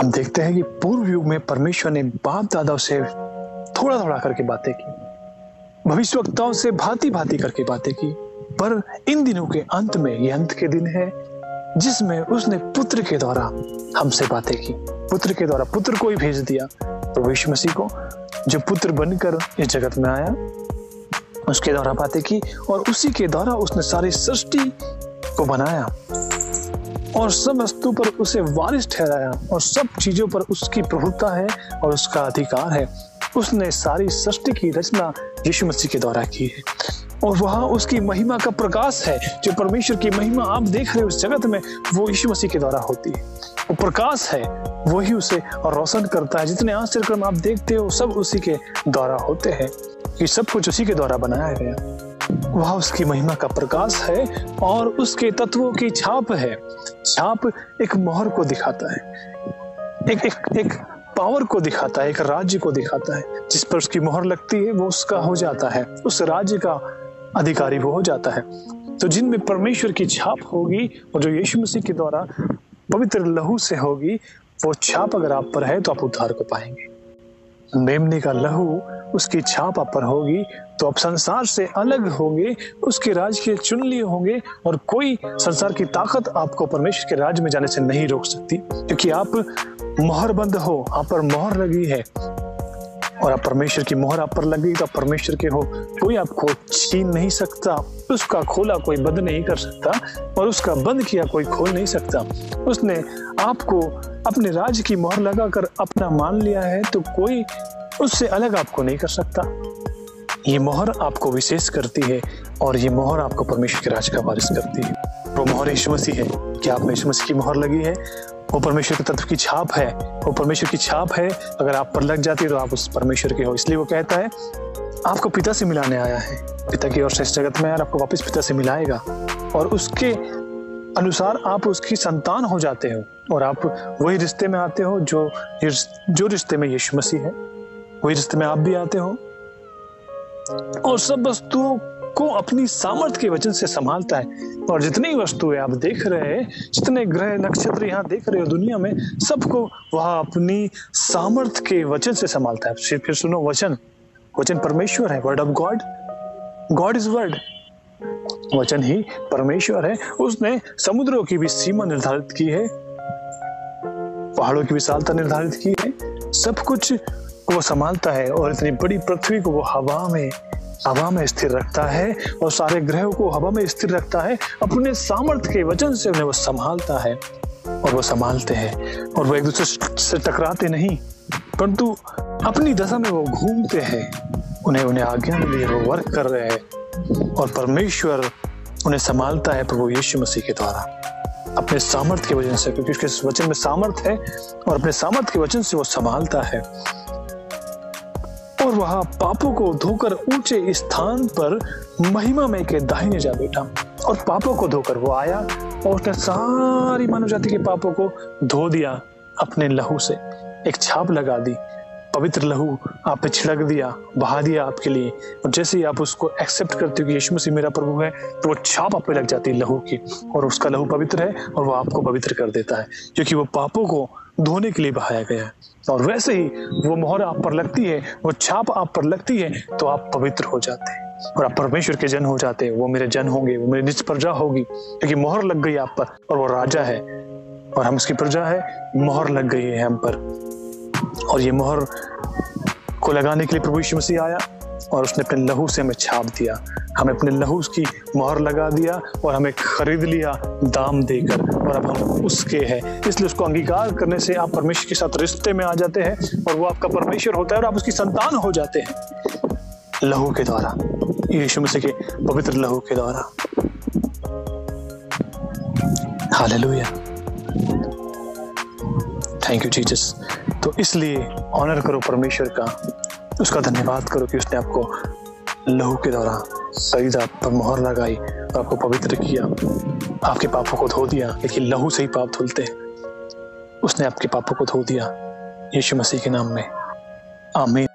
हम देखते हैं कि पूर्व युग में परमेश्वर ने बाप दादाओं से थोड़ा थोड़ा करके बातें की, भविष्यवक्ताओं से भांति भांति करके बातें की, पर इन दिनों के अंत में ये अंत के दिन है जिसमें उसने पुत्र के द्वारा हमसे बातें की। पुत्र के द्वारा पुत्र को ही भेज दिया, प्रभु यीशु मसीह को, जो पुत्र बनकर इस जगत में आया, उसके द्वारा बातें की और उसी के द्वारा उसने सारी सृष्टि को बनाया और सब वस्तु पर उसे वारिस ठहराया और सब चीजों पर उसकी प्रभुता है और उसका अधिकार है। उसने सारी सृष्टि की रचना यीशु मसीह के द्वारा की है और वहां उसकी महिमा का प्रकाश है। जो परमेश्वर की महिमा आप देख रहे हो उस जगत में, वो यीशु मसीह के द्वारा होती है। वो प्रकाश है, वही उसे रोशन करता है। जितने आश्चर्यक्रम आप देखते हो सब उसी के द्वारा होते हैं, ये सब कुछ उसी के द्वारा बनाया गया। वह उसकी महिमा का प्रकाश है और उसके तत्वों की छाप है। छाप एक मोहर को दिखाता है, एक पावर को दिखाता है, एक राज्य को दिखाता है। जिस पर उसकी मोहर लगती है वो उसका हो जाता है, उस राज्य का अधिकारी वो हो जाता है। तो जिनमें परमेश्वर की छाप होगी और जो यीशु मसीह के द्वारा पवित्र लहू से होगी, वो छाप अगर आप पर है तो आप उद्धार को पाएंगे। मेमने का लहू, उसकी छाप आप पर होगी तो आप संसार से अलग होंगे, उसके राज के चुन लिए होंगे और कोई संसार की ताकत आपको परमेश्वर के राज में जाने से नहीं रोक सकती, क्योंकि आप मोहर बंद हो, आप पर मोहर लगी है और आप परमेश्वर की मोहर आप पर लगी तो आप परमेश्वर के हो। कोई आपको छीन नहीं सकता, उसका खोला कोई बंद नहीं कर सकता और उसका बंद किया कोई खोल नहीं सकता। उसने आपको अपने राज की मोहर लगाकर अपना मान लिया है तो कोई उससे अलग आपको नहीं कर सकता। ये मोहर आपको विशेष करती है और ये मोहर आपको परमेश्वर के राज का वारिस करती है। वो मोहर यीशु मसीह है कि आप में यीशु मसीह की मोहर लगी है, वो परमेश्वर के तत्व की छाप है, वो परमेश्वर की छाप है। अगर आप पर लग जाती है तो आप उस परमेश्वर के हो। इसलिए वो कहता है आपको पिता से मिलाने आया है, पिता की ओर से इस जगत में आया, आपको वापस पिता से मिलाएगा और उसके अनुसार आप उसकी संतान हो जाते हो और आप वही रिश्ते में आते हो जो रिश्ते में यीशु मसीह है, वही रिश्ते में आप भी आते हो और सब वस्तुओं को अपनी सामर्थ्य के वचन से संभालता है। और जितनी वस्तुएं आप देख रहे हैं, जितने ग्रह नक्षत्र यहाँ देख रहे हो दुनिया में, सबको वह अपनी सामर्थ्य के वचन से संभालता है। फिर सुनो, वचन परमेश्वर है, word of God, God is word, वचन ही परमेश्वर है। उसने समुद्रों की भी सीमा निर्धारित की है, पहाड़ों की विशालता निर्धारित की है, सब कुछ वो संभालता है और इतनी बड़ी पृथ्वी को वो हवा में स्थिर रखता है और सारे ग्रहों को हवा में स्थिर रखता है। अपने सामर्थ्य के वचन से उन्हें वो संभालता है और वो संभालते हैं और वो एक दूसरे से टकराते नहीं, परंतु अपनी दशा में वो घूमते हैं। उन्हें आज्ञा मिली है, वो वर्क कर रहे हैं और परमेश्वर उन्हें संभालता है प्रभु यीशु मसीह के द्वारा अपने सामर्थ्य के वचन से, क्योंकि उसके वचन में सामर्थ्य है और अपने सामर्थ्य के वचन से वो संभालता है। और वहां पापों को धोकर ऊंचे स्थान पर महिमा में के दाहिने जा बैठा और पापों को धोकर वो आया और उसने सारी मानव जाति के पापों को धो दिया अपने लहू से, एक छाप लगा दी, पवित्र लहू आप पे छिड़क दिया, बहा दिया आपके लिए। और जैसे ही आप उसको एक्सेप्ट करते हो कि यीशु मसीह मेरा प्रभु है, तो वो छाप आप पे लग जाती है लहू की और उसका लहू पवित्र है और वो आपको पवित्र कर देता है, क्योंकि वो पापों को धोने के लिए बहाया गया है। और वैसे ही वो मोहर आप पर लगती है, वो छाप आप पर लगती है तो आप पवित्र हो जाते हैं और आप परमेश्वर के जन हो जाते हैं। वो मेरे जन होंगे, वो मेरी निज प्रजा होगी, क्योंकि मोहर लग गई आप पर और वो राजा है और हम उसकी प्रजा है। मोहर लग गई है हम पर और ये मोहर को लगाने के लिए प्रभु यीशु मसीह आया और उसने अपने लहू से हमें छाप दिया, हमें अपने लहू की मोहर लगा दिया और हमें खरीद लिया दाम देकर और अब हम उसके हैं। इसलिए उसको अंगीकार करने से आप परमेश्वर के साथ रिश्ते में आ जाते हैं और वो आपका परमेश्वर होता है और आप उसकी संतान हो जाते हैं लहू के द्वारा, यीशु मसीह के पवित्र लहू के द्वारा। Hallelujah, thank you Jesus. तो इसलिए ऑनर करो परमेश्वर का, उसका धन्यवाद करो कि उसने आपको लहू के द्वारा खरीदा, पर मोहर लगाई और आपको पवित्र किया, आपके पापों को धो दिया, क्योंकि लहू से ही पाप धुलते हैं। उसने आपके पापों को धो दिया यीशु मसीह के नाम में, आमीन।